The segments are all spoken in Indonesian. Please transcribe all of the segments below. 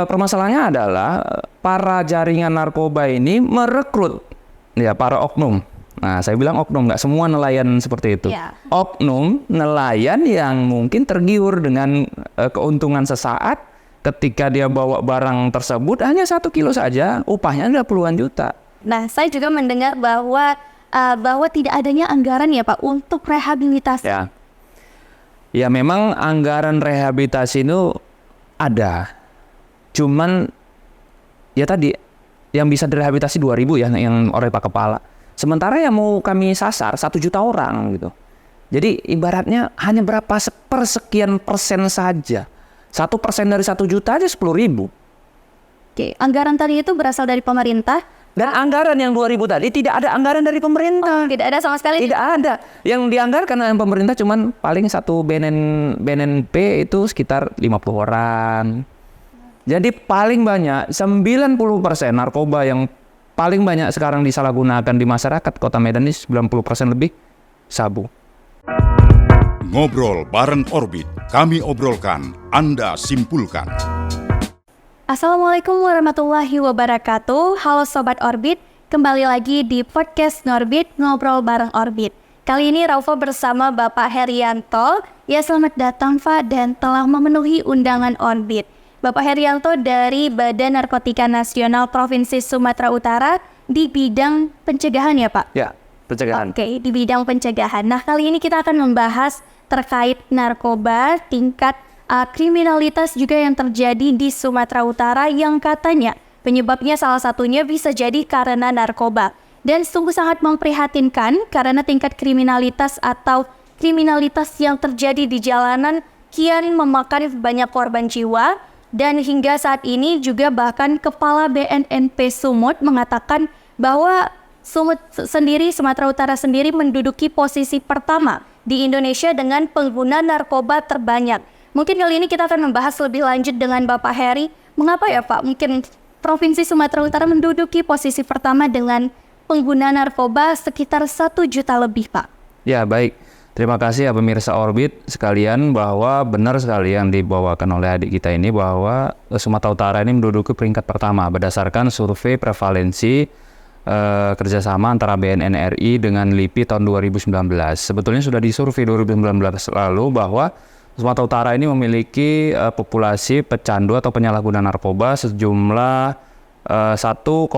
permasalahannya adalah para jaringan narkoba ini merekrut ya para oknum. Nah, saya bilang oknum, nggak semua nelayan seperti itu. Ya. Oknum nelayan yang mungkin tergiur dengan keuntungan sesaat ketika dia bawa barang tersebut hanya 1 kilo saja, upahnya ada puluhan juta. Nah, saya juga mendengar bahwa tidak adanya anggaran ya Pak untuk rehabilitasi. Ya. Ya memang anggaran rehabilitasi itu ada. Cuman ya tadi yang bisa direhabilitasi 2.000 ya yang oleh Pak Kepala. Sementara yang mau kami sasar 1 juta orang gitu. Jadi ibaratnya hanya berapa sekian persen saja. 1% dari 1 juta aja 10.000. Oke, anggaran tadi itu berasal dari pemerintah. Dan anggaran yang 2.000 tadi tidak ada anggaran dari pemerintah. Tidak ada sama sekali. Tidak ada. Yang dianggarkan oleh pemerintah cuman paling satu BNP itu sekitar 50 orang. Jadi paling banyak 90% narkoba yang paling banyak sekarang disalahgunakan di masyarakat Kota Medan ini 90% lebih sabu. Ngobrol bareng Orbit, kami obrolkan, Anda simpulkan. Assalamualaikum warahmatullahi wabarakatuh. Halo Sobat Orbit, kembali lagi di podcast Ngorbit, Ngobrol bareng Orbit. Kali ini Raufo bersama Bapak Herianto. Ya, selamat datang Pak dan telah memenuhi undangan Orbit. Bapak Herianto dari Badan Narkotika Nasional Provinsi Sumatera Utara di bidang pencegahan ya Pak? Ya, pencegahan. Oke, di bidang pencegahan. Nah, kali ini kita akan membahas terkait narkoba, tingkat kriminalitas juga yang terjadi di Sumatera Utara yang katanya penyebabnya salah satunya bisa jadi karena narkoba. Dan sungguh sangat memprihatinkan karena tingkat kriminalitas atau kriminalitas yang terjadi di jalanan kian memakan banyak korban jiwa. Dan hingga saat ini juga bahkan Kepala BNNP Sumut mengatakan bahwa Sumatera Utara sendiri menduduki posisi pertama di Indonesia dengan pengguna narkoba terbanyak. Mungkin kali ini kita akan membahas lebih lanjut dengan Bapak Heri. Mengapa ya Pak? Mungkin Provinsi Sumatera Utara menduduki posisi pertama dengan pengguna narkoba sekitar 1 juta lebih Pak. Ya, baik. Terima kasih ya pemirsa Orbit sekalian bahwa benar sekali yang dibawakan oleh adik kita ini bahwa Sumatera Utara ini menduduki peringkat pertama berdasarkan survei prevalensi kerjasama antara BNN RI dengan LIPI tahun 2019. Sebetulnya sudah disurvei 2019 lalu bahwa Sumatera Utara ini memiliki populasi pecandu atau penyalahguna narkoba sejumlah 1,5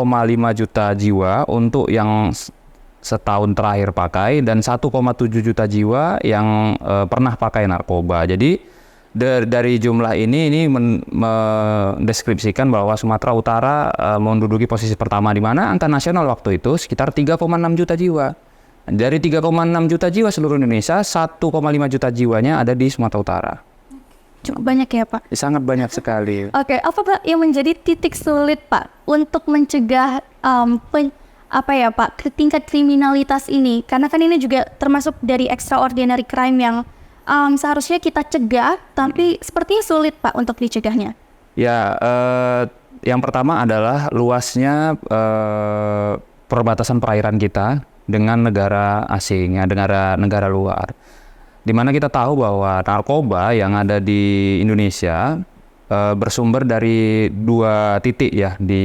juta jiwa untuk yang setahun terakhir pakai dan 1,7 juta jiwa yang pernah pakai narkoba. Jadi dari jumlah ini mendeskripsikan bahwa Sumatera Utara menduduki posisi pertama di mana angka nasional waktu itu sekitar 3,6 juta jiwa. Dari 3,6 juta jiwa seluruh Indonesia, 1,5 juta jiwanya ada di Sumatera Utara. Cukup banyak ya Pak? Sangat banyak sekali. Oke, apa Pak yang menjadi titik sulit Pak untuk mencegah tingkat kriminalitas ini? Karena kan ini juga termasuk dari extraordinary crime yang seharusnya kita cegah, tapi sepertinya sulit Pak untuk dicegahnya. Ya, yang pertama adalah luasnya perbatasan perairan kita dengan negara asing, ya, negara luar. Di mana kita tahu bahwa narkoba yang ada di Indonesia bersumber dari 2 titik ya di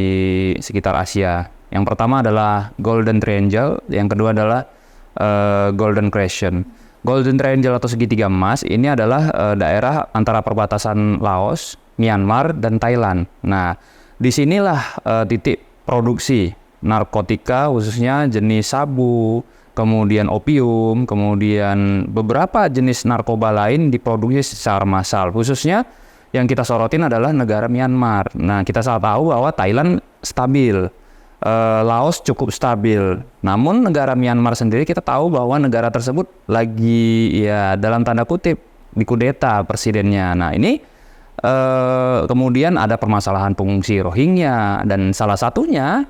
sekitar Asia. Yang pertama adalah Golden Triangle, yang kedua adalah Golden Crescent. Golden Triangle atau segitiga emas ini adalah daerah antara perbatasan Laos, Myanmar, dan Thailand. Nah, disinilah titik produksi narkotika khususnya jenis sabu, kemudian opium, kemudian beberapa jenis narkoba lain diproduksi secara massal. Khususnya yang kita sorotin adalah negara Myanmar. Nah, kita tahu bahwa Thailand stabil. Laos cukup stabil. Namun negara Myanmar sendiri kita tahu bahwa negara tersebut lagi ya dalam tanda kutip dikudeta presidennya. Nah ini kemudian ada permasalahan pengungsi Rohingya dan salah satunya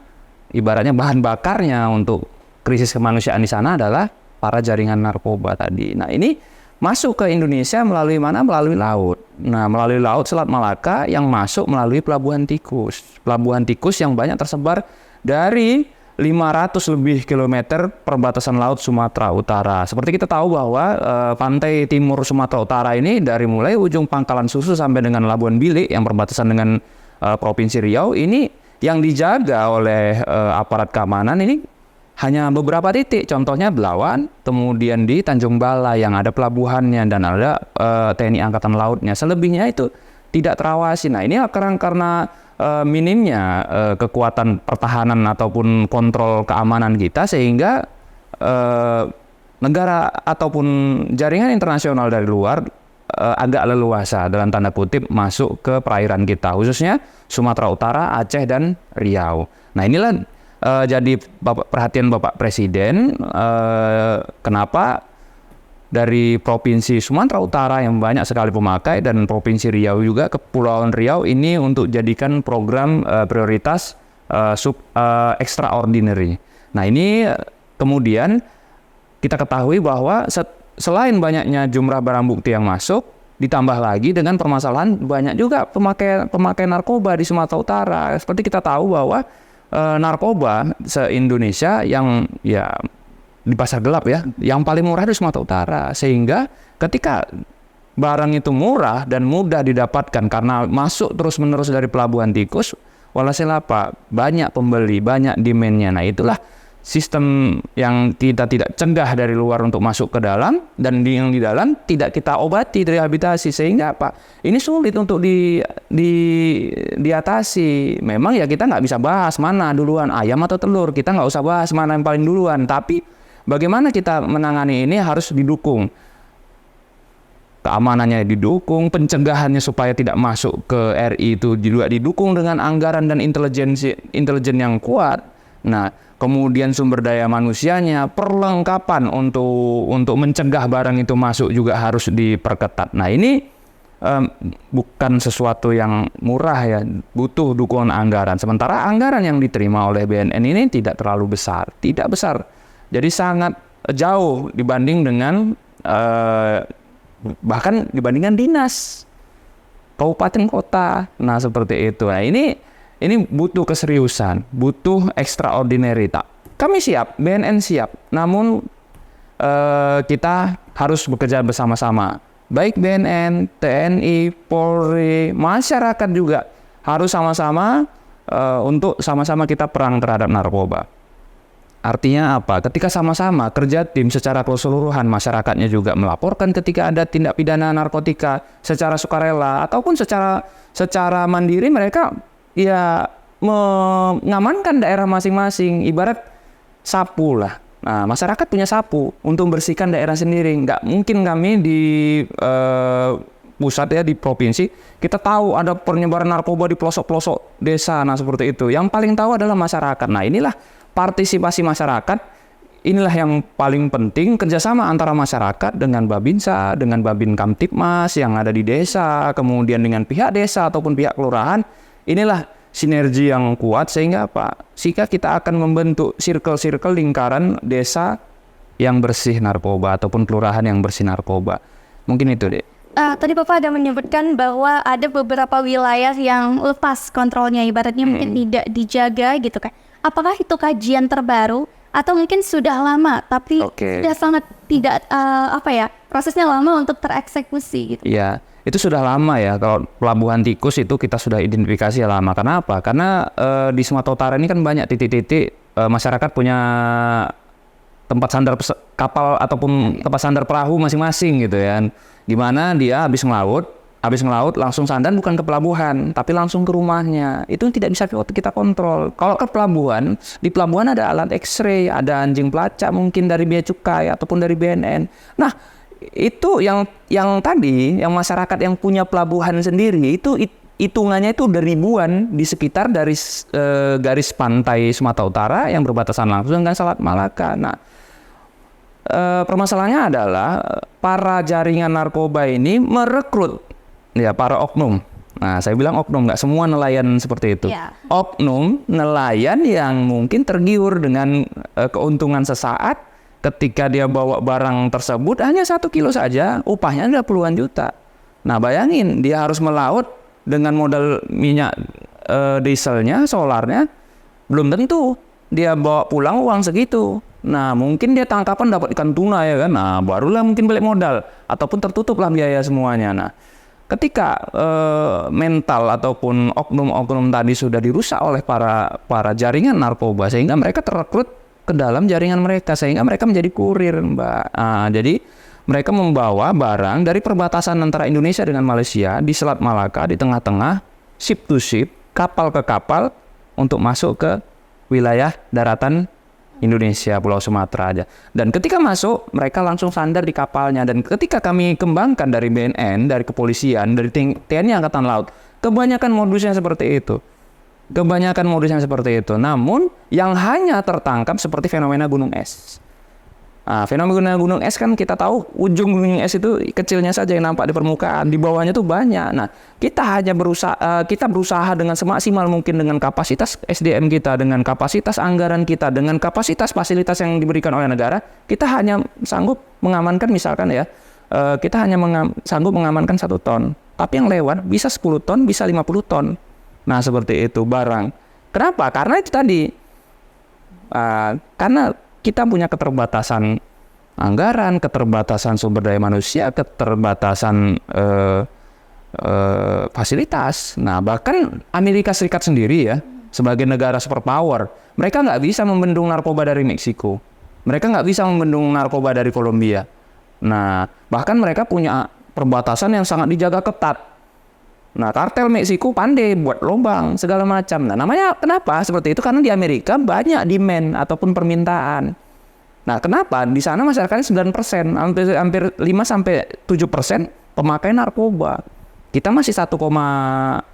ibaratnya bahan bakarnya untuk krisis kemanusiaan di sana adalah para jaringan narkoba tadi. Nah ini masuk ke Indonesia melalui mana? Melalui laut. Nah melalui laut Selat Malaka yang masuk melalui Pelabuhan Tikus. Pelabuhan Tikus yang banyak tersebar dari 500 lebih kilometer perbatasan laut Sumatera Utara. Seperti kita tahu bahwa pantai timur Sumatera Utara ini dari mulai ujung Pangkalan Susu sampai dengan Labuan Bilik yang perbatasan dengan Provinsi Riau ini yang dijaga oleh aparat keamanan ini hanya beberapa titik, contohnya Belawan, kemudian di Tanjung Balai yang ada pelabuhannya dan ada TNI Angkatan Lautnya. Selebihnya itu tidak terawasi. Nah ini karena minimnya kekuatan pertahanan ataupun kontrol keamanan kita, sehingga negara ataupun jaringan internasional dari luar agak leluasa dalam tanda kutip masuk ke perairan kita, khususnya Sumatera Utara, Aceh, dan Riau. Nah inilah jadi perhatian Bapak Presiden, kenapa dari Provinsi Sumatera Utara yang banyak sekali pemakai dan Provinsi Riau juga, Kepulauan Riau ini untuk jadikan program prioritas extraordinary. Nah ini kemudian kita ketahui bahwa selain banyaknya jumlah barang bukti yang masuk, ditambah lagi dengan permasalahan banyak juga pemakai narkoba di Sumatera Utara. Seperti kita tahu bahwa narkoba se-Indonesia yang ya di pasar gelap ya, yang paling murah di Sumatera Utara, sehingga ketika barang itu murah dan mudah didapatkan karena masuk terus-menerus dari pelabuhan tikus, walhasil apa? Banyak pembeli, banyak demand-nya. Nah itulah sistem yang kita tidak cegah dari luar untuk masuk ke dalam, dan yang di dalam tidak kita obati, rehabilitasi, sehingga apa? Ini sulit untuk diatasi. Memang ya kita nggak bisa bahas mana duluan, ayam atau telur. Kita nggak usah bahas mana yang paling duluan. Tapi bagaimana kita menangani ini harus didukung. Keamanannya didukung, pencegahannya supaya tidak masuk ke RI itu juga didukung dengan anggaran dan intelijen yang kuat. Nah, kemudian sumber daya manusianya, perlengkapan untuk mencegah barang itu masuk juga harus diperketat. Nah ini bukan sesuatu yang murah ya, butuh dukungan anggaran. Sementara anggaran yang diterima oleh BNN ini tidak terlalu besar, tidak besar. Jadi sangat jauh dibanding dengan bahkan dibandingkan dinas, kabupaten kota. Nah seperti itu. Nah ini butuh keseriusan, butuh extraordinary. Kami siap, BNN siap, namun kita harus bekerja bersama-sama. Baik BNN, TNI, Polri, masyarakat juga harus sama-sama untuk sama-sama kita perang terhadap narkoba. Artinya apa? Ketika sama-sama kerja tim secara keseluruhan, masyarakatnya juga melaporkan ketika ada tindak pidana narkotika secara sukarela ataupun secara mandiri, mereka ya mengamankan daerah masing-masing, ibarat sapu lah. Nah, masyarakat punya sapu untuk membersihkan daerah sendiri. Nggak mungkin kami di pusat ya, di provinsi, kita tahu ada penyebaran narkoba di pelosok-pelosok desa. Nah, seperti itu. Yang paling tahu adalah masyarakat. Nah, inilah partisipasi masyarakat. Inilah yang paling penting, kerjasama antara masyarakat dengan Babinsa, dengan Babin Kamtipmas yang ada di desa, kemudian dengan pihak desa ataupun pihak kelurahan. Inilah sinergi yang kuat, sehingga apa? Sehingga kita akan membentuk circle-circle lingkaran desa yang bersih narkoba ataupun kelurahan yang bersih narkoba. Mungkin itu, Dek. Tadi Bapak ada menyebutkan bahwa ada beberapa wilayah yang lepas kontrolnya, ibaratnya mungkin tidak dijaga gitu kan. Apakah itu kajian terbaru atau mungkin sudah lama tapi sudah sangat tidak prosesnya lama untuk tereksekusi gitu? Iya. Itu sudah lama ya, kalau pelabuhan tikus itu kita sudah identifikasi lama. Kenapa? Karena di Sumatera Utara ini kan banyak titik-titik masyarakat punya tempat sandar kapal ataupun tempat sandar perahu masing-masing gitu ya. Dimana dia habis ngelaut langsung sandar bukan ke pelabuhan, tapi langsung ke rumahnya. Itu tidak bisa kita kontrol. Kalau ke pelabuhan, di pelabuhan ada alat X-ray, ada anjing pelacak mungkin dari Bea Cukai ataupun dari BNN. Nah, itu yang tadi yang masyarakat yang punya pelabuhan sendiri itu hitungannya itu udah ribuan di sekitar dari garis pantai Sumatera Utara yang berbatasan langsung dengan Selat Malaka. Nah, permasalahannya adalah para jaringan narkoba ini merekrut ya para oknum. Nah, saya bilang oknum, nggak semua nelayan seperti itu. Yeah. Oknum nelayan yang mungkin tergiur dengan keuntungan sesaat. Ketika dia bawa barang tersebut hanya 1 kilo saja, upahnya ada puluhan juta. Nah, bayangin dia harus melaut dengan modal minyak dieselnya, solarnya, belum tentu dia bawa pulang uang segitu. Nah, mungkin dia tangkapan dapat ikan tuna ya kan. Nah, barulah mungkin balik modal ataupun tertutuplah biaya semuanya. Nah, ketika mental ataupun oknum-oknum tadi sudah dirusak oleh para jaringan narkoba, sehingga mereka terrekrut ke dalam jaringan mereka, sehingga mereka menjadi kurir, Mbak. Jadi mereka membawa barang dari perbatasan antara Indonesia dengan Malaysia di Selat Malaka, di tengah-tengah, ship to ship, kapal ke kapal, untuk masuk ke wilayah daratan Indonesia, Pulau Sumatera aja. Dan ketika masuk, mereka langsung sandar di kapalnya. Dan ketika kami kembangkan dari BNN, dari kepolisian, dari TNI Angkatan Laut, kebanyakan modusnya seperti itu. Namun, yang hanya tertangkap seperti fenomena gunung es. Fenomena gunung es kan kita tahu ujung gunung es itu kecilnya saja yang nampak di permukaan, di bawahnya tuh banyak. Nah, kita berusaha dengan semaksimal mungkin dengan kapasitas SDM kita, dengan kapasitas anggaran kita, dengan kapasitas fasilitas yang diberikan oleh negara, kita hanya sanggup mengamankan misalkan ya, kita hanya sanggup mengamankan 1 ton. Tapi yang lewat bisa 10 ton, bisa 50 ton. Nah, seperti itu barang. Kenapa? Karena itu tadi. Karena kita punya keterbatasan anggaran, keterbatasan sumber daya manusia, keterbatasan fasilitas. Nah, bahkan Amerika Serikat sendiri ya, sebagai negara superpower, mereka nggak bisa membendung narkoba dari Meksiko. Mereka nggak bisa membendung narkoba dari Kolombia. Nah, bahkan mereka punya perbatasan yang sangat dijaga ketat. Nah, kartel Meksiko pandai buat lubang segala macam. Nah, namanya kenapa seperti itu? Karena di Amerika banyak demand ataupun permintaan. Nah, kenapa? Di sana masyarakatnya 9%, hampir 5-7% pemakai narkoba. Kita masih 1,6%.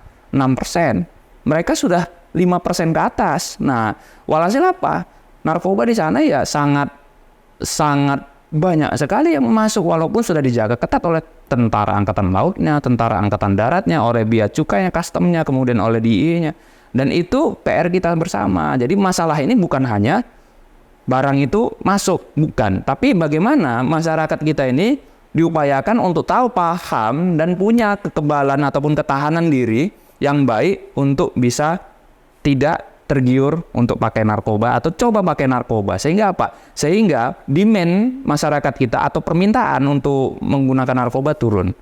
Mereka sudah 5% ke atas. Nah, walhasil apa? Narkoba di sana ya sangat banyak sekali yang masuk, walaupun sudah dijaga ketat oleh tentara angkatan lautnya, tentara angkatan daratnya, oleh bea cukainya, customnya, kemudian oleh DIY-nya. Dan itu PR kita bersama. Jadi masalah ini bukan hanya barang itu masuk, bukan. Tapi bagaimana masyarakat kita ini diupayakan untuk tahu, paham, dan punya kekebalan ataupun ketahanan diri yang baik untuk bisa tidak tergiur untuk pakai narkoba atau coba pakai narkoba. Sehingga apa? Sehingga demand masyarakat kita atau permintaan untuk menggunakan narkoba turun.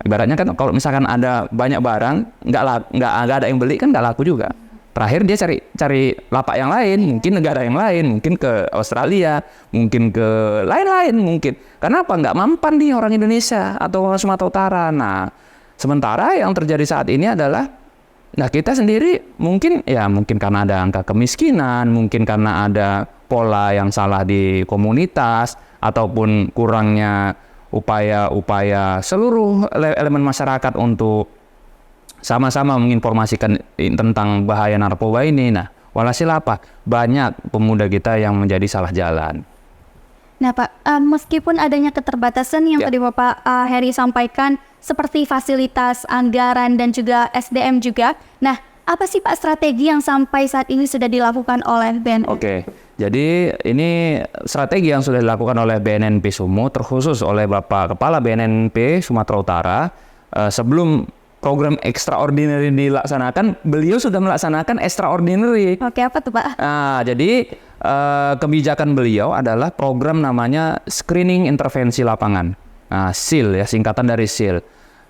Ibaratnya kan kalau misalkan ada banyak barang, nggak ada yang beli kan nggak laku juga. Terakhir dia cari lapak yang lain, mungkin negara yang lain, mungkin ke Australia, mungkin ke lain-lain mungkin. Kenapa nggak mampan nih orang Indonesia atau orang Sumatera Utara? Nah, sementara yang terjadi saat ini adalah kita sendiri mungkin karena ada angka kemiskinan, mungkin karena ada pola yang salah di komunitas, ataupun kurangnya upaya seluruh elemen masyarakat untuk sama-sama menginformasikan tentang bahaya narkoba ini. Nah, walhasil apa? Banyak pemuda kita yang menjadi salah jalan. Nah Pak, meskipun adanya keterbatasan yang tadi Bapak Heri sampaikan, seperti fasilitas, anggaran, dan juga SDM juga. Nah, apa sih Pak strategi yang sampai saat ini sudah dilakukan oleh BNN? Oke, jadi ini strategi yang sudah dilakukan oleh BNNP Sumut, terkhusus oleh Bapak Kepala BNNP Sumatera Utara. Sebelum program extraordinary dilaksanakan, beliau sudah melaksanakan extraordinary. Oke, apa tuh Pak? Jadi kebijakan beliau adalah program namanya Screening Intervensi Lapangan. SIL ya, singkatan dari SIL.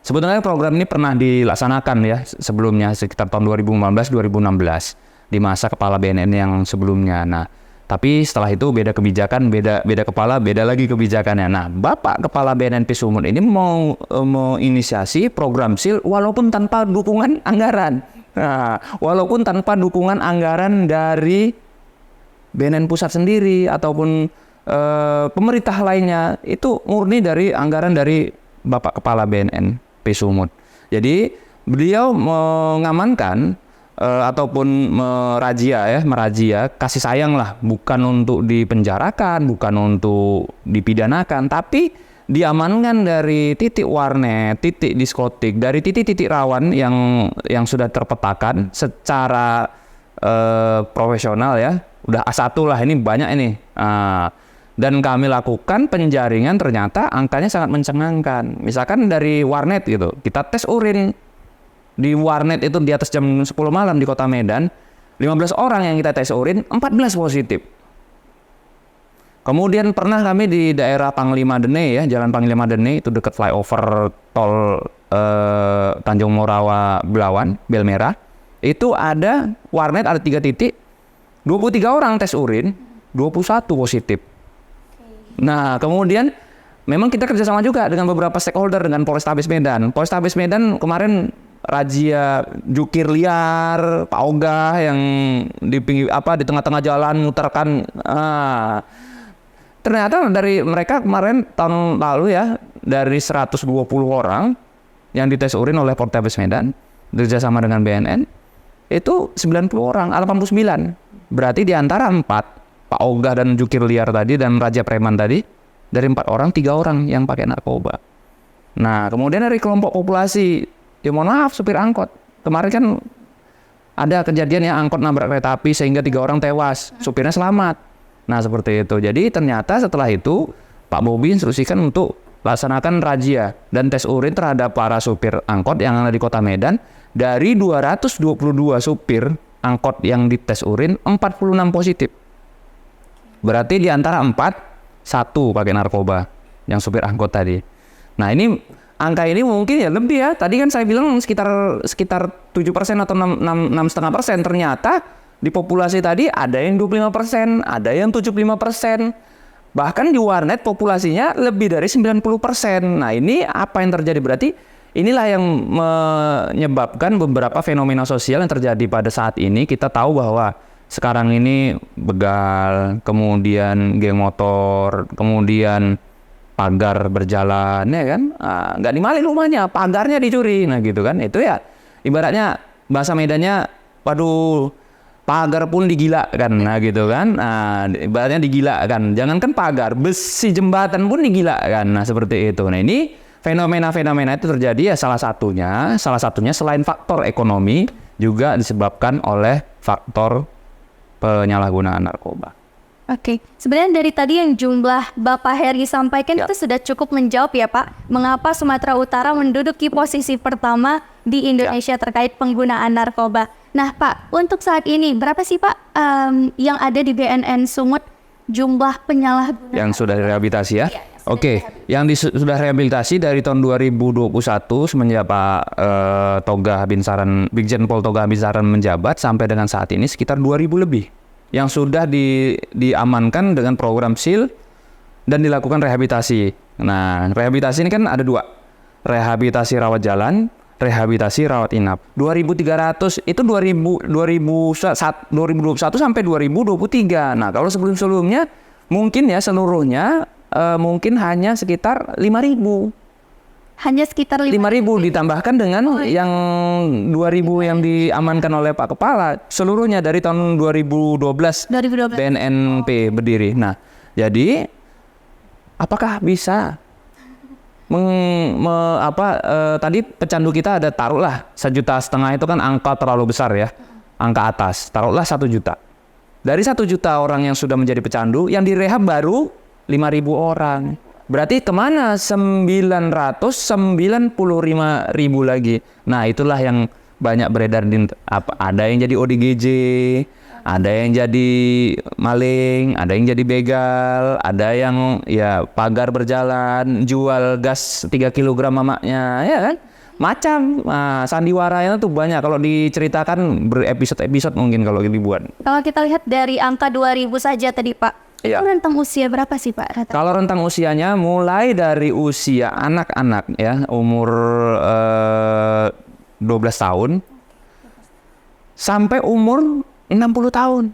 Sebetulnya program ini pernah dilaksanakan ya sebelumnya sekitar tahun 2015-2016 di masa kepala BNN yang sebelumnya. Nah, tapi setelah itu beda kebijakan, beda kepala, beda lagi kebijakannya. Nah, Bapak Kepala BNNP Sumut ini mau inisiasi program SIL walaupun tanpa dukungan anggaran. Nah, walaupun tanpa dukungan anggaran dari BNN pusat sendiri ataupun pemerintah lainnya, itu murni dari anggaran dari Bapak Kepala BNN Sumut. Jadi beliau mengamankan ataupun merazia kasih sayang lah, bukan untuk dipenjarakan, bukan untuk dipidanakan, tapi diamankan dari titik warnet, titik diskotik, dari titik-titik rawan yang sudah terpetakan secara profesional ya. Udah A1 lah, ini banyak ini. Dan kami lakukan penjaringan, ternyata angkanya sangat mencengangkan. Misalkan dari warnet gitu, kita tes urin di warnet itu di atas jam 10 malam di Kota Medan, 15 orang yang kita tes urin, 14 positif. Kemudian pernah kami di daerah Panglima Dene ya, Jalan Panglima Dene itu dekat flyover tol Tanjung Morawa Belawan, Belmerah, itu ada warnet, ada 3 titik, 23 orang tes urin, 21 positif. Nah, kemudian memang kita kerjasama juga dengan beberapa stakeholder, dengan Polrestabes Medan. Polrestabes Medan kemarin razia jukir liar, Pak Ogah yang di di tengah-tengah jalan muterkan. Ternyata dari mereka kemarin tahun lalu ya, dari 120 orang yang dites urin oleh Polrestabes Medan kerjasama dengan BNN, itu 90 orang, 89. Berarti di antara 4, Pak Ogah dan jukir liar tadi dan Raja Preman tadi, dari 4 orang, 3 orang yang pakai narkoba. Nah, kemudian dari kelompok populasi, ya mohon maaf, supir angkot. Kemarin kan ada kejadian yang angkot nabrak kereta api sehingga 3 orang tewas, supirnya selamat. Nah, seperti itu. Jadi ternyata setelah itu, Pak Bobi instruksikan untuk laksanakan razia dan tes urin terhadap para supir angkot yang ada di Kota Medan. Dari 222 supir angkot yang dites urin, 46 positif. Berarti di antara 4, 1 pakai narkoba yang supir angkot tadi. Nah, ini angka ini mungkin ya lebih ya. Tadi kan saya bilang sekitar 7% atau 6,5%. Ternyata di populasi tadi ada yang 25%, ada yang 75%. Bahkan di warnet populasinya lebih dari 90%. Nah, ini apa yang terjadi? Berarti inilah yang menyebabkan beberapa fenomena sosial yang terjadi pada saat ini. Kita tahu bahwa sekarang ini begal, kemudian geng motor, kemudian pagar berjalan, ya kan? Nggak dimalin rumahnya, pagarnya dicuri. Nah, gitu kan? Itu ya ibaratnya bahasa Medannya, waduh, pagar pun digilakan, nah gitu kan? Nah, ibaratnya digilakan. Jangankan pagar, besi jembatan pun digilakan. Nah, seperti itu. Nah, ini fenomena-fenomena itu terjadi ya salah satunya selain faktor ekonomi juga disebabkan oleh faktor penyalahgunaan narkoba. Oke, sebenarnya dari tadi yang jumlah Bapak Heri sampaikan itu sudah cukup menjawab ya Pak, mengapa Sumatera Utara menduduki posisi pertama di Indonesia terkait penggunaan narkoba. Nah Pak, untuk saat ini berapa sih Pak yang ada di BNN Sumut jumlah penyalahgunaan? Yang sudah direhabilitasi ya? Iya, Oke, yang sudah rehabilitasi dari tahun 2021 semenjak Pak Brigjen Pol Toga Binsaran menjabat sampai dengan saat ini sekitar 2.000 lebih yang sudah diamankan dengan program SIL dan dilakukan rehabilitasi. Nah, rehabilitasi ini kan ada 2, rehabilitasi rawat jalan, rehabilitasi rawat inap. 2.300 itu 2021 sampai 2023. Nah, kalau sebelum-sebelumnya mungkin ya seluruhnya mungkin hanya sekitar 5.000. Hanya sekitar 5.000 ditambahkan dengan yang 2.000 yang diamankan oleh Pak Kepala. Seluruhnya dari tahun 2012 BNNP berdiri. Nah, jadi apakah bisa tadi pecandu kita ada taruhlah 1,5 juta itu kan angka terlalu besar ya, angka atas, taruhlah 1 juta. Dari 1 juta orang yang sudah menjadi pecandu, yang direhab baru 5.000 orang. Berarti kemana 995.000 lagi? Nah, itulah yang banyak beredar ada yang jadi ODGJ, ada yang jadi maling, ada yang jadi begal, ada yang ya pagar berjalan, jual gas 3 kg mamaknya, ya kan? Macam sandiwaranya tuh banyak kalau diceritakan berepisode-episode mungkin kalau dibuat. Kalau kita lihat dari angka 2.000 saja tadi Pak. Iya. Itu rentang usia berapa sih Pak rata? Kalau rentang usianya mulai dari usia anak-anak ya, umur 12 tahun sampai umur 60 tahun.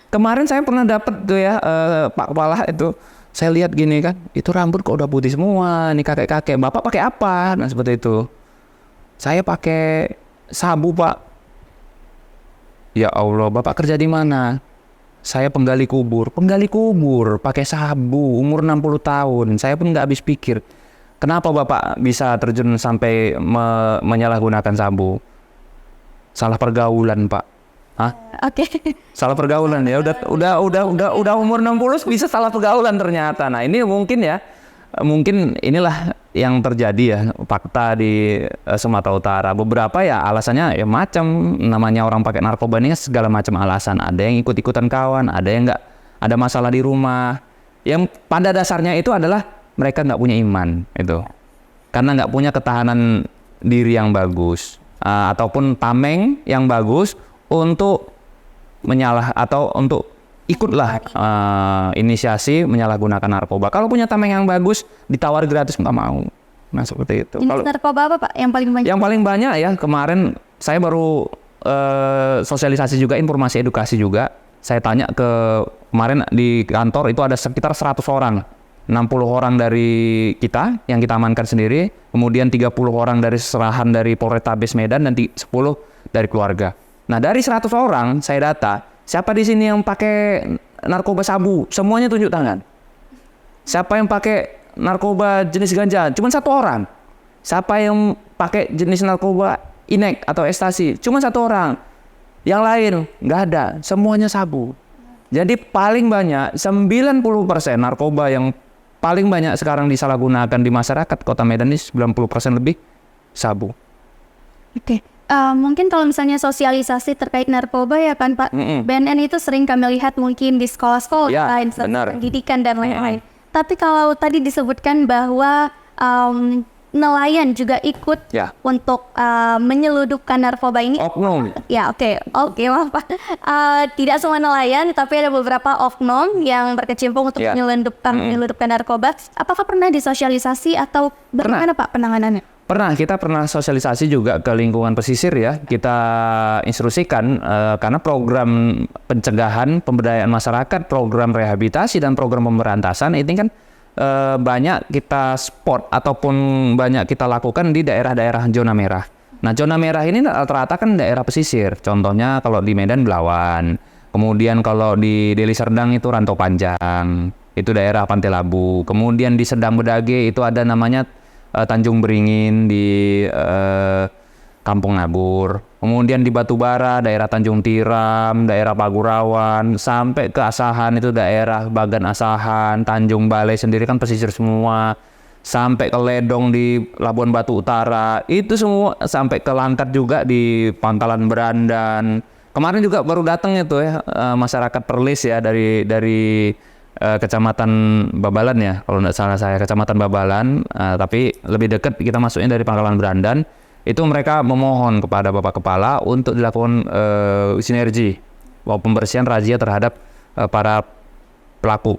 Kemarin saya pernah dapat tuh ya Pak Kepala itu, saya lihat gini kan, itu rambut kok udah putih semua nih kakek-kakek. Bapak pakai apa? Nah, seperti itu. Saya pakai sabu, Pak. Ya Allah, Bapak kerja di mana? Saya penggali kubur pakai sabu, umur 60 tahun. Saya pun nggak habis pikir, kenapa Bapak bisa terjun sampai menyalahgunakan sabu? Salah pergaulan, Pak. Hah? Oke. Salah pergaulan ya. Udah umur 60 bisa salah pergaulan ternyata. Nah, ini mungkin inilah yang terjadi ya, fakta di Sumatera Utara. Beberapa ya alasannya ya macam, namanya orang pakai narkoba ini segala macam alasan. Ada yang ikut-ikutan kawan, ada yang nggak, ada masalah di rumah. Yang pada dasarnya itu adalah mereka nggak punya iman itu. karena nggak punya ketahanan diri yang bagus, ataupun tameng yang bagus untuk untuk ikutlah inisiasi menyalahgunakan narkoba. Kalau punya tameng yang bagus, ditawar gratis nggak mau. Nah seperti itu. Jenis narkoba apa Pak yang paling banyak? Yang paling banyak ya, kemarin saya baru sosialisasi juga, informasi edukasi juga. Saya tanya kemarin di kantor itu ada sekitar 100 orang. 60 orang dari kita yang kita amankan sendiri, kemudian 30 orang dari serahan dari Polrestabes Medan dan 10 dari keluarga. Nah, dari 100 orang saya data, siapa di sini yang pakai narkoba sabu? Semuanya tunjuk tangan. Siapa yang pakai narkoba jenis ganja? Cuma 1 orang. Siapa yang pakai jenis narkoba inek atau ekstasi? Cuma 1 orang. Yang lain nggak ada, semuanya sabu. Jadi paling banyak 90% narkoba yang paling banyak sekarang disalahgunakan di masyarakat Kota Medan ini 90% lebih sabu. Oke. Mungkin kalau misalnya sosialisasi terkait narkoba ya kan Pak, BNN itu sering kami lihat mungkin di sekolah-sekolah Ya, lain, benar. pendidikan dan lain-lain. Tapi kalau tadi disebutkan bahwa nelayan juga ikut Ya. untuk menyeludupkan narkoba ini. Oknum. Ya oke maaf Pak. Tidak semua nelayan, tapi ada beberapa oknum yang berkecimpung untuk Ya. menyeludupkan narkoba. Apakah pernah disosialisasi atau bagaimana Pak penanganannya? Kita pernah sosialisasi juga ke lingkungan pesisir ya. Kita instruksikan karena program pencegahan, pemberdayaan masyarakat, program rehabilitasi dan program pemberantasan ini kan banyak kita spot ataupun banyak kita lakukan di daerah-daerah zona merah. Nah, zona merah ini rata-rata kan daerah pesisir. Contohnya kalau di Medan Belawan, kemudian kalau di Deli Serdang itu Rantau Panjang, itu daerah Pantai Labu. Kemudian di Sedang Bedage itu ada namanya Tanjung Beringin di Kampung Nabur. Kemudian di Batubara daerah Tanjung Tiram, daerah Pagurawan, sampai ke Asahan itu daerah Bagan Asahan, Tanjung Balai sendiri kan pesisir semua. Sampai ke Ledong di Labuan Batu Utara, itu semua sampai ke Langkat juga di Pangkalan Berandan. Kemarin juga baru datang itu ya masyarakat Perlis ya dari Kecamatan Babalan ya, kalau tidak salah saya Kecamatan Babalan, tapi lebih dekat kita masuknya dari Pangkalan Berandan. Itu mereka memohon kepada Bapak Kepala untuk dilakukan sinergi pembersihan razia terhadap para pelaku,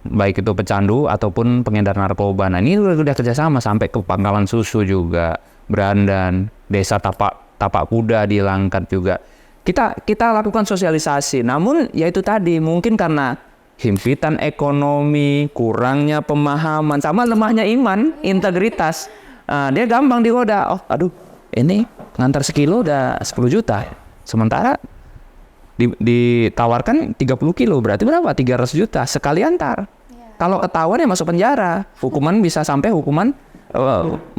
baik itu pecandu ataupun pengedar narkoba. Nah ini udah kerjasama sampai ke Pangkalan Susu juga, Berandan, Desa Tapak Kuda di Langkat juga. Kita lakukan sosialisasi, namun ya itu tadi mungkin karena himpitan ekonomi, kurangnya pemahaman, sama lemahnya iman, integritas. Dia gampang digoda. Oh, aduh, ini ngantar sekilo udah 10 juta. Sementara ditawarkan 30 kilo, berarti berapa? 300 juta sekali antar. Kalau ketahuan ya masuk penjara. Hukuman bisa sampai hukuman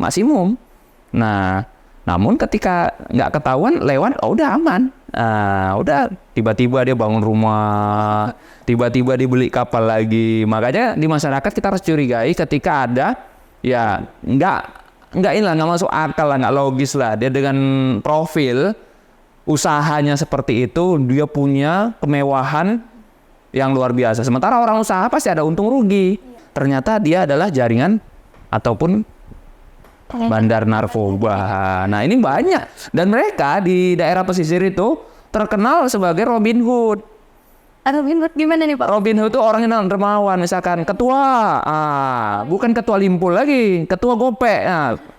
maksimum. Nah, namun ketika nggak ketahuan lewat, oh udah aman. Udah tiba-tiba dia bangun rumah, tiba-tiba dibeli kapal lagi. Makanya di masyarakat kita harus curigai ketika ada ya nggak masuk akal lah, nggak logis lah. Dia dengan profil usahanya seperti itu, dia punya kemewahan yang luar biasa. Sementara orang usaha pasti ada untung rugi. Ternyata dia adalah jaringan ataupun bandar narkoba. Nah ini banyak. Dan mereka di daerah pesisir itu terkenal sebagai Robin Hood. Robin Hood gimana nih Pak? Robin Hood itu orang yang dermawan. Misalkan ketua, bukan ketua Limpul lagi, ketua Gopek.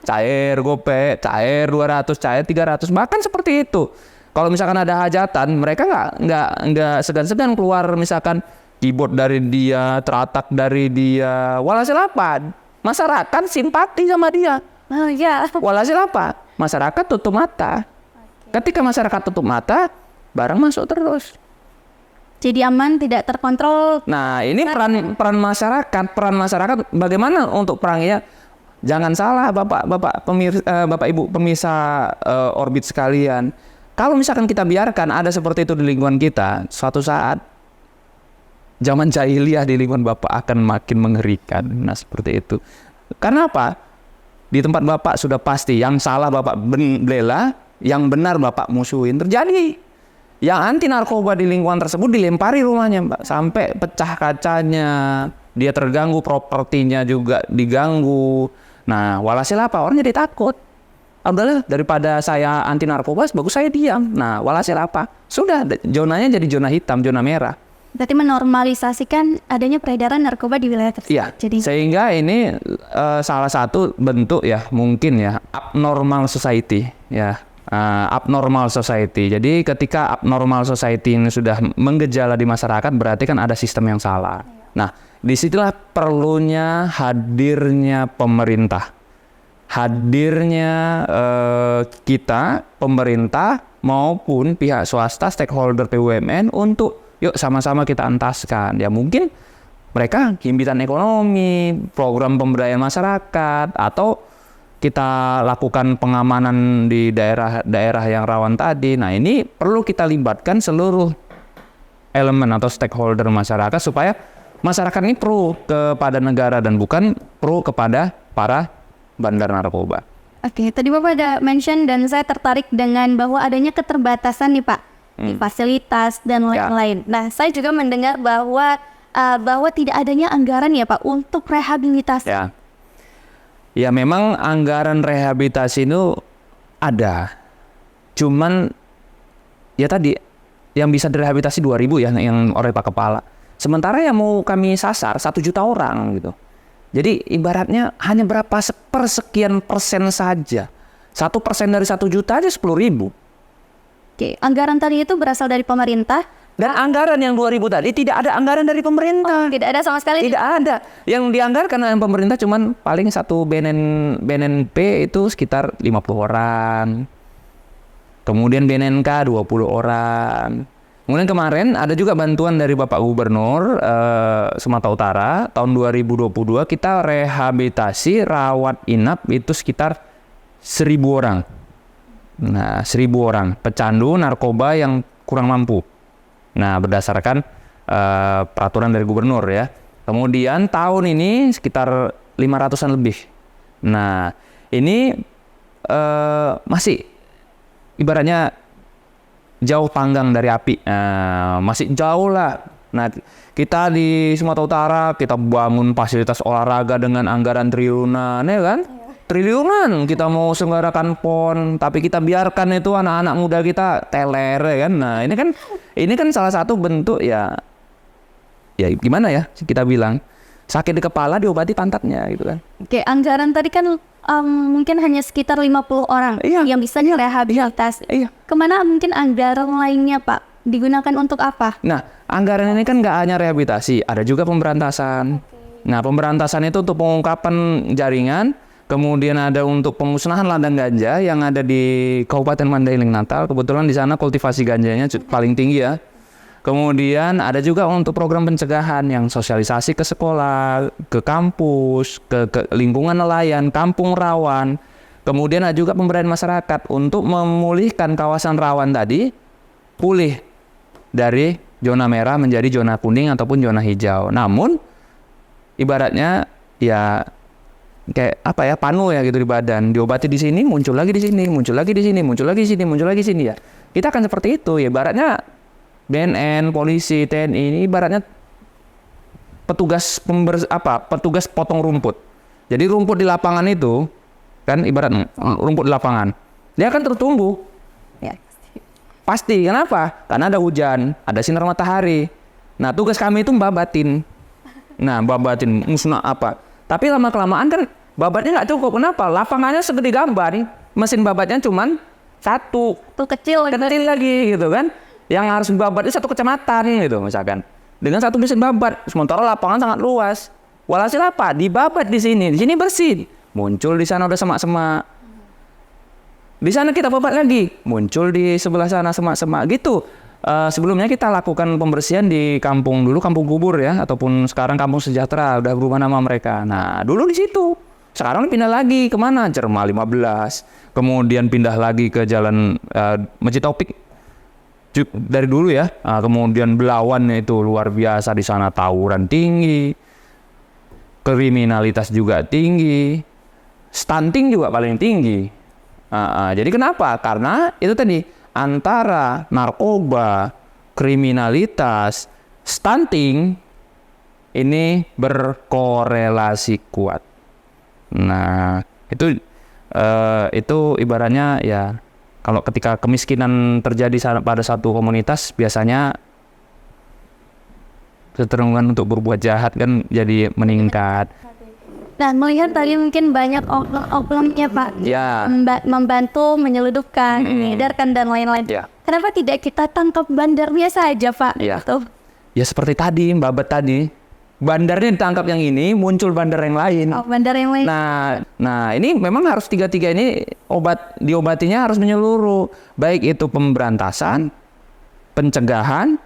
Cair Gopek, cair 200, cair 300. Bahkan seperti itu. Kalau misalkan ada hajatan, mereka nggak segan-segan keluar misalkan keyboard dari dia, teratak dari dia. Walhasil apa? Masyarakat simpati sama dia. Oh ya. Walhasil apa? Masyarakat tutup mata. Ketika masyarakat tutup mata, barang masuk terus. Jadi aman, tidak terkontrol. Nah, ini peran masyarakat bagaimana untuk perangnya? Jangan salah Bapak Ibu pemirsa Orbit sekalian. Kalau misalkan kita biarkan ada seperti itu di lingkungan kita, suatu saat zaman jahiliyah di lingkungan Bapak akan makin mengerikan. Nah, seperti itu. Karena apa? Di tempat Bapak sudah pasti yang salah Bapak bela, yang benar Bapak musuhin. Terjadi. Yang anti narkoba di lingkungan tersebut dilempari rumahnya, Mbak, sampai pecah kacanya. Dia terganggu, propertinya juga diganggu. Nah, walhasil apa? Orang jadi takut. Udahlah, daripada saya anti narkoba, bagus saya diam. Nah, walhasil apa? Sudah, zonanya jadi zona hitam, zona merah. Berarti menormalisasikan adanya peredaran narkoba di wilayah tersebut. Iya, Jadi sehingga ini salah satu bentuk ya, mungkin ya, abnormal society ya. Abnormal society. Jadi ketika abnormal society ini sudah menggejala di masyarakat, berarti kan ada sistem yang salah. Nah, disitulah perlunya hadirnya pemerintah, hadirnya kita, pemerintah maupun pihak swasta, stakeholder BUMN untuk yuk sama-sama kita entaskan. Ya mungkin mereka himpitan ekonomi, program pemberdayaan masyarakat, atau kita lakukan pengamanan di daerah-daerah yang rawan tadi. Nah, ini perlu kita libatkan seluruh elemen atau stakeholder masyarakat supaya masyarakat ini pro kepada negara dan bukan pro kepada para bandar narkoba. Oke, tadi Bapak ada mention dan saya tertarik dengan bahwa adanya keterbatasan nih Pak di fasilitas dan lain-lain. Nah, saya juga mendengar bahwa tidak adanya anggaran ya Pak untuk rehabilitasi. Ya memang anggaran rehabilitasi itu ada. Cuman ya tadi yang bisa direhabilitasi 2.000 ya yang oleh Pak Kepala. Sementara yang mau kami sasar 1 juta orang gitu. Jadi ibaratnya hanya berapa sepersekian persen saja. 1% dari 1 juta aja 10.000. Oke, anggaran tadi itu berasal dari pemerintah. Dan anggaran yang 2.000 tadi tidak ada anggaran dari pemerintah. Tidak ada sama sekali. Tidak ada. Yang dianggarkan oleh pemerintah cuman paling satu BNNP itu sekitar 50 orang. Kemudian BNNK 20 orang. Kemudian kemarin ada juga bantuan dari Bapak Gubernur Sumatera Utara tahun 2022 kita rehabilitasi rawat inap itu sekitar 1.000 orang. Nah, 1.000 orang pecandu narkoba yang kurang mampu. Nah, berdasarkan peraturan dari gubernur ya. Kemudian tahun ini sekitar 500-an lebih. Nah, ini masih ibaratnya jauh panggang dari api. Masih jauh lah. Nah, kita di Sumatera Utara kita bangun fasilitas olahraga dengan anggaran triliunan, ya kan? Triliunan kita mau selenggarakan PON, tapi kita biarkan itu anak-anak muda kita teler, ya kan? Nah, ini kan salah satu bentuk ya gimana ya kita bilang sakit di kepala diobati pantatnya gitu kan. Oke, anggaran tadi kan mungkin hanya sekitar 50 orang yang bisa direhabilitasi. Iya. Kemana mungkin anggaran lainnya Pak? Digunakan untuk apa? Nah, anggaran ini kan nggak hanya rehabilitasi, ada juga pemberantasan. Nah, pemberantasan itu untuk pengungkapan jaringan. Kemudian ada untuk pemusnahan ladang ganja yang ada di Kabupaten Mandailing Natal. Kebetulan di sana kultivasi ganjanya paling tinggi ya. Kemudian ada juga untuk program pencegahan yang sosialisasi ke sekolah, ke kampus, ke lingkungan nelayan, kampung rawan. Kemudian ada juga pemberdayaan masyarakat untuk memulihkan kawasan rawan tadi, pulih dari zona merah menjadi zona kuning ataupun zona hijau. Namun ibaratnya ya kayak apa ya, panu ya gitu di badan, diobati di sini muncul lagi di sini, muncul lagi di sini, muncul lagi di sini, muncul lagi di sini ya. Kita akan seperti itu ya, ibaratnya BNN, polisi, TNI ini ibaratnya petugas petugas potong rumput. Jadi rumput di lapangan itu kan ibarat rumput di lapangan, dia akan tertumbuh. Ya. Pasti, kenapa? Karena ada hujan, ada sinar matahari. Nah, tugas kami itu babatin. Nah, babatin musnah apa? Tapi lama-kelamaan kan babatnya nggak cukup. Kenapa? Lapangannya segede gambar. Mesin babatnya cuman satu. Tuh kecil lagi gitu kan. Yang harus babat itu 1 kecamatan gitu misalkan. Dengan 1 mesin babat. Sementara lapangan sangat luas. Walhasil apa? Dibabat di sini bersih. Muncul di sana udah semak-semak. Di sana kita babat lagi. Muncul di sebelah sana semak-semak gitu. Sebelumnya kita lakukan pembersihan di kampung dulu, Kampung Kubur ya, ataupun sekarang Kampung Sejahtera, udah berubah nama mereka. Nah, dulu di situ. Sekarang pindah lagi kemana? Cerma 15. Kemudian pindah lagi ke jalan Masjid Taufik. Dari dulu ya. Kemudian Belawan itu luar biasa di sana, tawuran tinggi. Kriminalitas juga tinggi. Stunting juga paling tinggi. Jadi kenapa? Karena itu tadi antara narkoba, kriminalitas, stunting ini berkorelasi kuat. Nah, itu ibaratnya ya, kalau ketika kemiskinan terjadi pada satu komunitas, biasanya kecenderungan untuk berbuat jahat kan jadi meningkat. Nah, melihat tadi mungkin banyak oknum-oknumnya Pak, Ya. membantu, menyeludupkan, mengedarkan dan lain-lain. Ya. Kenapa tidak kita tangkap bandarnya saja Pak? Ya. Gitu. Ya seperti tadi, Mbak Bet tadi. Bandarnya ditangkap yang ini, muncul bandar yang lain. Oh, bandar yang lain. Nah ini memang harus tiga-tiga ini diobatinya harus menyeluruh. Baik itu pemberantasan, pencegahan,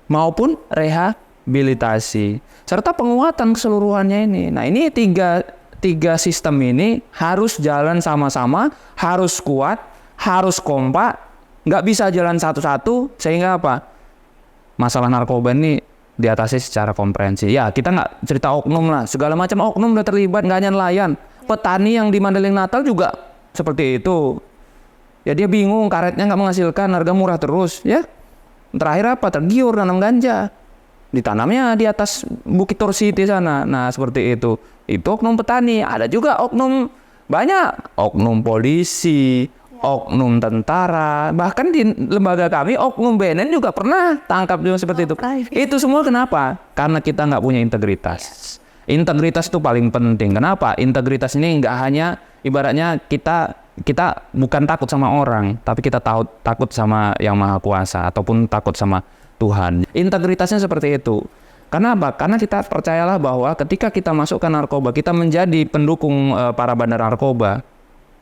maupun rehabilitasi. Serta penguatan keseluruhannya ini. Nah ini tiga sistem ini harus jalan sama-sama, harus kuat, harus kompak. Nggak bisa jalan satu-satu, sehingga apa? Masalah narkoba ini diatasi secara komprehensif. Ya, kita nggak cerita oknum lah. Segala macam oknum udah terlibat, nggak hanya nelayan. Petani yang di Mandailing Natal juga seperti itu. Ya dia bingung, karetnya nggak menghasilkan, harga murah terus. Ya, terakhir apa? Tergiur nanam ganja. Ditanamnya di atas Bukit Tursi di sana. Nah, seperti itu. Itu oknum petani. Ada juga oknum banyak. Oknum polisi, oknum tentara, bahkan di lembaga kami oknum BNN juga pernah tangkap juga seperti itu. Itu semua kenapa? Karena kita nggak punya integritas. Integritas itu paling penting. Kenapa? Integritas ini nggak hanya ibaratnya kita bukan takut sama orang, tapi kita takut sama Yang Maha Kuasa ataupun takut sama Tuhan. Integritasnya seperti itu. Karena apa? Karena kita percayalah bahwa ketika kita masukkan narkoba, kita menjadi pendukung para bandar narkoba.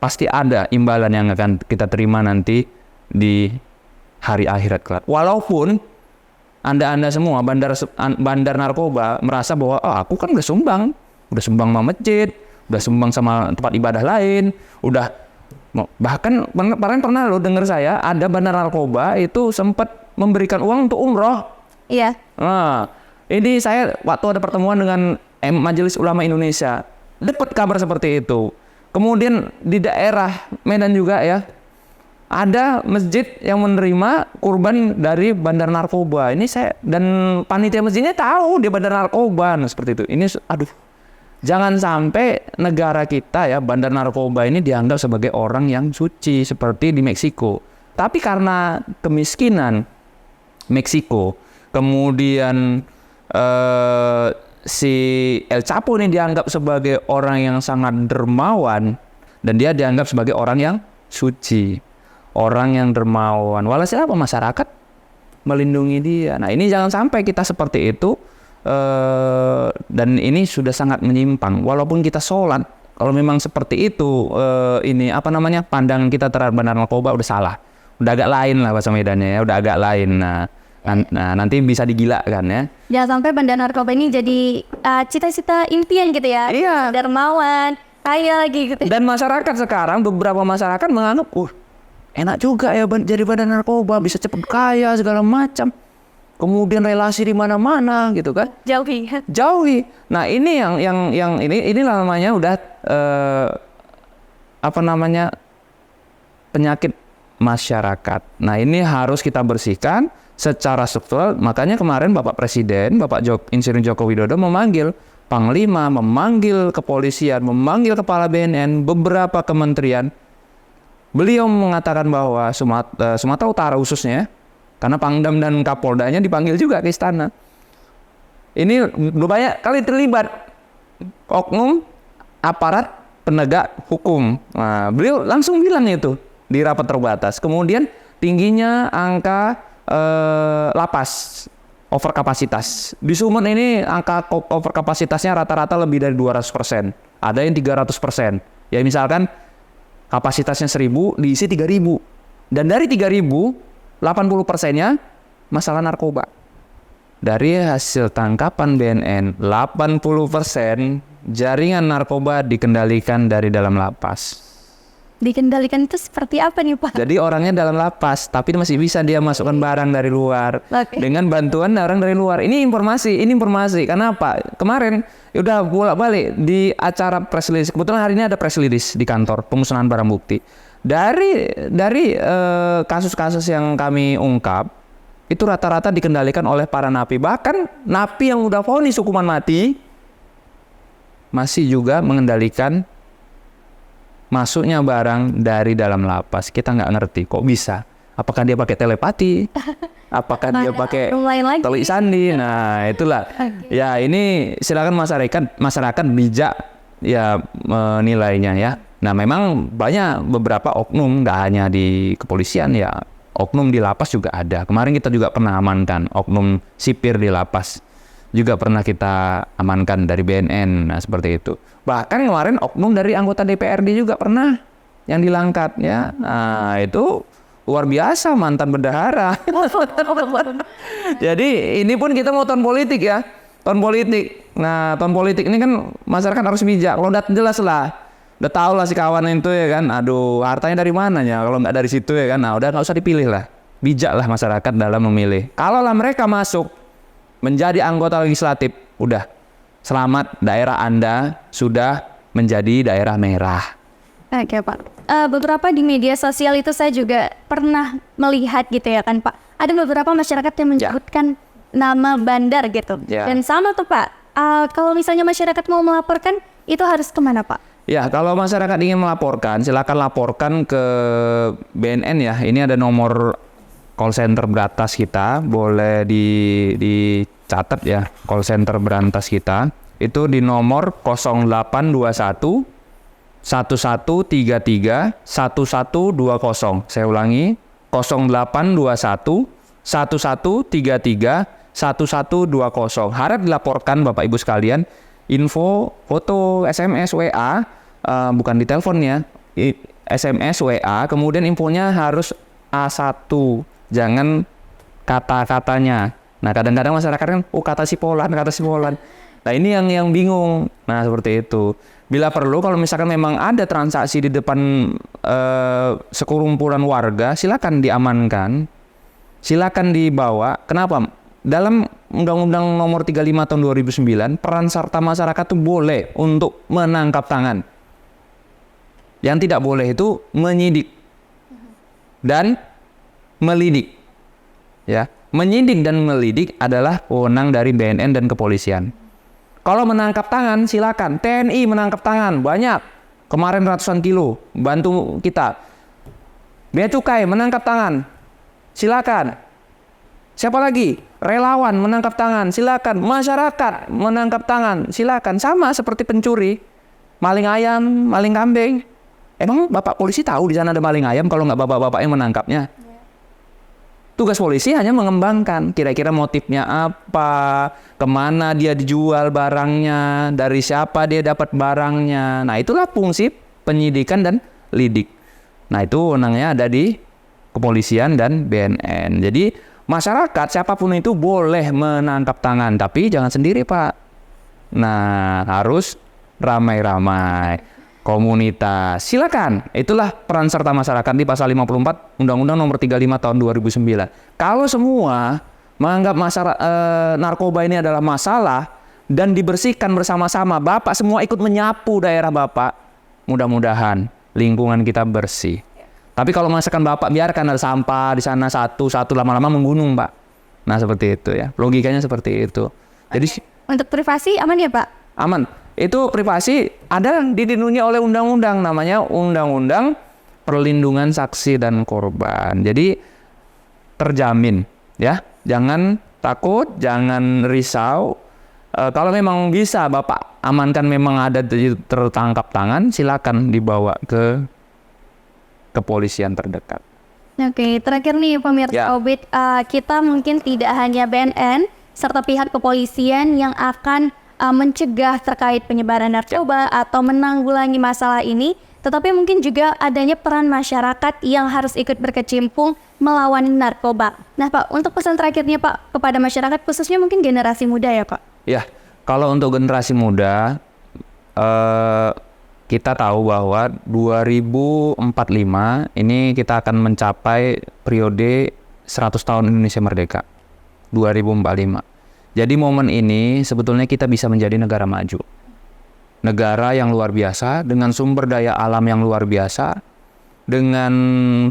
Pasti ada imbalan yang akan kita terima nanti di hari akhirat kelak. Walaupun Anda semua bandar narkoba merasa bahwa aku kan udah sumbang sama masjid, udah sumbang sama tempat ibadah lain, udah bahkan pernah lo dengar saya ada bandar narkoba itu sempat memberikan uang untuk umroh. Iya. Nah, ini saya waktu ada pertemuan dengan Majelis Ulama Indonesia dapat kabar seperti itu. Kemudian di daerah Medan juga ya, ada masjid yang menerima kurban dari bandar narkoba. Ini saya dan panitia masjidnya tahu dia bandar narkoba, nah, seperti itu. Ini jangan sampai negara kita ya bandar narkoba ini dianggap sebagai orang yang suci seperti di Meksiko. Tapi karena kemiskinan Meksiko, kemudian si El Chapo ini dianggap sebagai orang yang sangat dermawan dan dia dianggap sebagai orang yang suci, orang yang dermawan. Walhasil apa? Masyarakat melindungi dia. Nah ini jangan sampai kita seperti itu, dan ini sudah sangat menyimpang. Walaupun kita sholat, kalau memang seperti itu, pandangan kita terhadap bandar narkoba udah salah, udah agak lain lah bahasa Medannya ya, udah agak lain. Nah, nanti bisa digilakan ya. Jangan sampai bandar narkoba ini jadi cita-cita impian gitu ya. Iya. Dermawan, kaya lagi gitu. Dan masyarakat sekarang, beberapa masyarakat menganggap, enak juga ya jadi bandar narkoba, bisa cepet kaya segala macam. Kemudian relasi di mana-mana gitu kan. Jauhi. Nah, ini yang ini namanya udah penyakit masyarakat. Nah, ini harus kita bersihkan secara struktural. Makanya kemarin Bapak Presiden, Insinyur Joko Widodo memanggil Panglima, memanggil kepolisian, memanggil Kepala BNN, beberapa kementerian. Beliau mengatakan bahwa Sumatera Utara khususnya, karena Pangdam dan Kapoldanya dipanggil juga ke istana. Ini banyak kali terlibat oknum aparat penegak hukum. Nah, beliau langsung bilang itu di rapat terbatas. Kemudian tingginya angka lapas overkapasitas. Di Sumut ini angka overkapasitasnya rata-rata lebih dari 200%. Ada yang 300%. Ya misalkan kapasitasnya 1.000 diisi 3.000. Dan dari 3.000, 80%-nya masalah narkoba. Dari hasil tangkapan BNN, 80% jaringan narkoba dikendalikan dari dalam lapas. Dikendalikan itu seperti apa nih Pak? Jadi orangnya dalam lapas, tapi masih bisa dia masukkan barang dari luar. Dengan bantuan orang dari luar. Ini informasi. Kenapa? Kemarin udah bolak-balik di acara press release. Kebetulan hari ini ada press release di kantor pemusnahan barang bukti. Dari kasus-kasus yang kami ungkap, itu rata-rata dikendalikan oleh para napi. Bahkan napi yang udah vonis hukuman mati masih juga mengendalikan masuknya barang dari dalam lapas. Kita nggak ngerti kok bisa. Apakah dia pakai telepati? Apakah dia pakai telik sandi? Nah, itulah. Ya, ini silakan masyarakat bijak ya menilainya ya. Nah, memang banyak beberapa oknum, nggak hanya di kepolisian ya, oknum di lapas juga ada. Kemarin kita juga pernah amankan oknum sipir di lapas, juga pernah kita amankan dari BNN. Nah, seperti itu. Bahkan kemarin oknum dari anggota DPRD juga pernah yang dilangkat ya. Nah, itu luar biasa, mantan bendahara. Jadi ini pun kita mau tahun politik ya, tahun politik. Nah, tahun politik ini kan masyarakat harus bijak. Kalau udah jelas lah, udah tahu lah si kawan itu ya kan. Aduh, hartanya dari mana ya? Kalau nggak dari situ ya kan. Nah, udah nggak usah dipilih lah. Bijak lah masyarakat dalam memilih. Kalau lah mereka masuk menjadi anggota legislatif, udah selamat, daerah Anda sudah menjadi daerah merah. Oke Pak. Beberapa di media sosial itu saya juga pernah melihat gitu ya kan Pak. Ada beberapa masyarakat yang menyebutkan nama bandar gitu. Dan sama tuh Pak. Kalau misalnya masyarakat mau melaporkan, itu harus kemana Pak? Ya, kalau masyarakat ingin melaporkan, silakan laporkan ke BNN ya. Ini ada nomor call center berantas kita, boleh dicatat ya, call center berantas kita. Itu di nomor 0821 1133 1120. Saya ulangi, 0821 1133 1120. Harap dilaporkan Bapak Ibu sekalian, info, foto, SMS, WA, bukan di telepon ya, SMS, WA, kemudian infonya harus A1, jangan kata-katanya. Nah, kadang-kadang masyarakat kan, kata Sipolan. Nah, ini yang bingung. Nah, seperti itu. Bila perlu, kalau misalkan memang ada transaksi di depan sekurumpulan warga, silakan diamankan, silakan dibawa. Kenapa? Dalam Undang-Undang Nomor 35 Tahun 2009, peran serta masyarakat itu boleh untuk menangkap tangan. Yang tidak boleh itu menyidik dan melidik. Ya, menyidik dan melidik adalah wewenang dari BNN dan kepolisian. Kalau menangkap tangan, silakan. TNI menangkap tangan, banyak. Kemarin ratusan kilo, bantu kita. Bea Cukai menangkap tangan, silakan. Siapa lagi? Relawan menangkap tangan, silakan. Masyarakat menangkap tangan, silakan. Sama seperti pencuri, maling ayam, maling kambing. Emang Bapak polisi tahu di sana ada maling ayam kalau nggak bapak-bapak yang menangkapnya? Tugas polisi hanya mengembangkan kira-kira motifnya apa, kemana dia dijual barangnya, dari siapa dia dapat barangnya. Nah, itulah fungsi penyidikan dan lidik. Nah, itu wewenangnya ada di kepolisian dan BNN. Jadi masyarakat siapapun itu boleh menangkap tangan, tapi jangan sendiri Pak. Nah, harus ramai-ramai. Komunitas, silakan. Itulah peran serta masyarakat di pasal 54 Undang-Undang Nomor 35 Tahun 2009. Kalau semua menganggap narkoba ini adalah masalah dan dibersihkan bersama-sama, Bapak semua ikut menyapu daerah Bapak, mudah-mudahan lingkungan kita bersih. Tapi kalau misalkan Bapak biarkan ada sampah di sana satu lama-lama menggunung, Pak. Nah, seperti itu ya. Logikanya seperti itu. Jadi untuk privasi aman ya, Pak? Aman. Itu privasi ada dilindungi oleh undang-undang, namanya Undang-Undang Perlindungan Saksi dan Korban. Jadi terjamin ya. Jangan takut, jangan risau. Kalau memang bisa Bapak amankan, memang ada tertangkap tangan, silakan dibawa ke kepolisian terdekat. Oke, terakhir nih pemirsa Obit, kita mungkin tidak hanya BNN serta pihak kepolisian yang akan mencegah terkait penyebaran narkoba atau menanggulangi masalah ini, tetapi mungkin juga adanya peran masyarakat yang harus ikut berkecimpung melawan narkoba. Nah Pak, untuk pesan terakhirnya Pak kepada masyarakat, khususnya mungkin generasi muda ya Pak? Ya, kalau untuk generasi muda, kita tahu bahwa 2045 ini kita akan mencapai periode 100 tahun Indonesia Merdeka. 2045. Jadi momen ini sebetulnya kita bisa menjadi negara maju. Negara yang luar biasa, dengan sumber daya alam yang luar biasa, dengan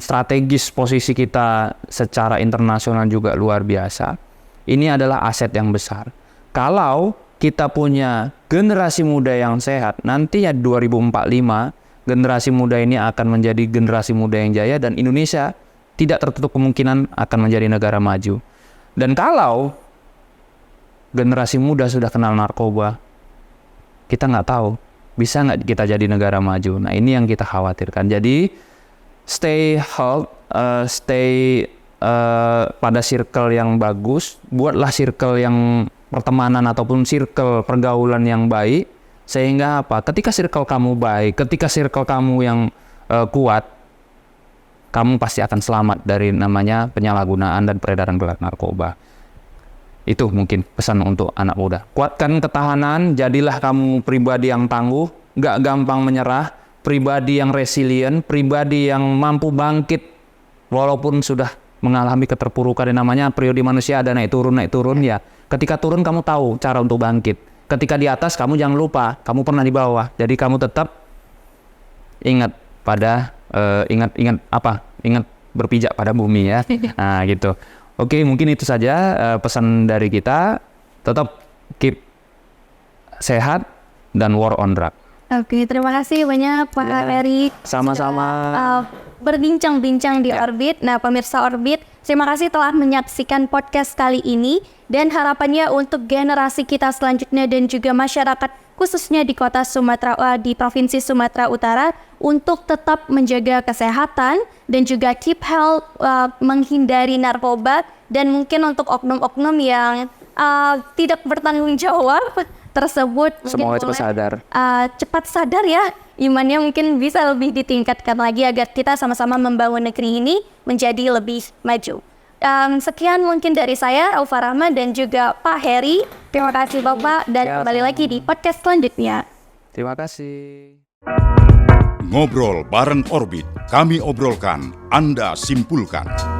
strategis posisi kita secara internasional juga luar biasa. Ini adalah aset yang besar. Kalau kita punya generasi muda yang sehat, nantinya 2045 generasi muda ini akan menjadi generasi muda yang jaya dan Indonesia tidak tertutup kemungkinan akan menjadi negara maju. Dan kalau generasi muda sudah kenal narkoba, kita nggak tahu bisa nggak kita jadi negara maju. Nah ini yang kita khawatirkan. Jadi stay healthy, stay pada circle yang bagus, buatlah circle yang pertemanan ataupun circle pergaulan yang baik, sehingga apa? Ketika circle kamu baik, ketika circle kamu yang kuat, kamu pasti akan selamat dari namanya penyalahgunaan dan peredaran gelap narkoba. Itu mungkin pesan untuk anak muda. Kuatkan ketahanan, jadilah kamu pribadi yang tangguh, gak gampang menyerah, pribadi yang resilient, pribadi yang mampu bangkit walaupun sudah mengalami keterpurukan. Yang namanya periode manusia ada naik turun ya. Ketika turun kamu tahu cara untuk bangkit. Ketika di atas kamu jangan lupa, kamu pernah di bawah. Jadi kamu tetap ingat pada ingat berpijak pada bumi ya. Nah gitu. Oke, mungkin itu saja pesan dari kita. Tetap keep sehat dan war on drug. Oke, terima kasih banyak Pak Eri. Sama-sama. Berbincang-bincang di Orbit. Nah, pemirsa Orbit, terima kasih telah menyaksikan podcast kali ini. Dan harapannya untuk generasi kita selanjutnya dan juga masyarakat khususnya di kota Sumatera, di Provinsi Sumatera Utara, untuk tetap menjaga kesehatan dan juga keep health, menghindari narkoba, dan mungkin untuk oknum-oknum yang tidak bertanggung jawab tersebut, semoga cepat sadar. Cepat sadar ya, imannya mungkin bisa lebih ditingkatkan lagi agar kita sama-sama membangun negeri ini menjadi lebih maju. Sekian mungkin dari saya, Aufa Rahma, dan juga Pak Heri. Terima kasih Bapak, dan kembali lagi di podcast selanjutnya. Terima kasih. Ngobrol bareng Orbit, kami obrolkan, Anda simpulkan.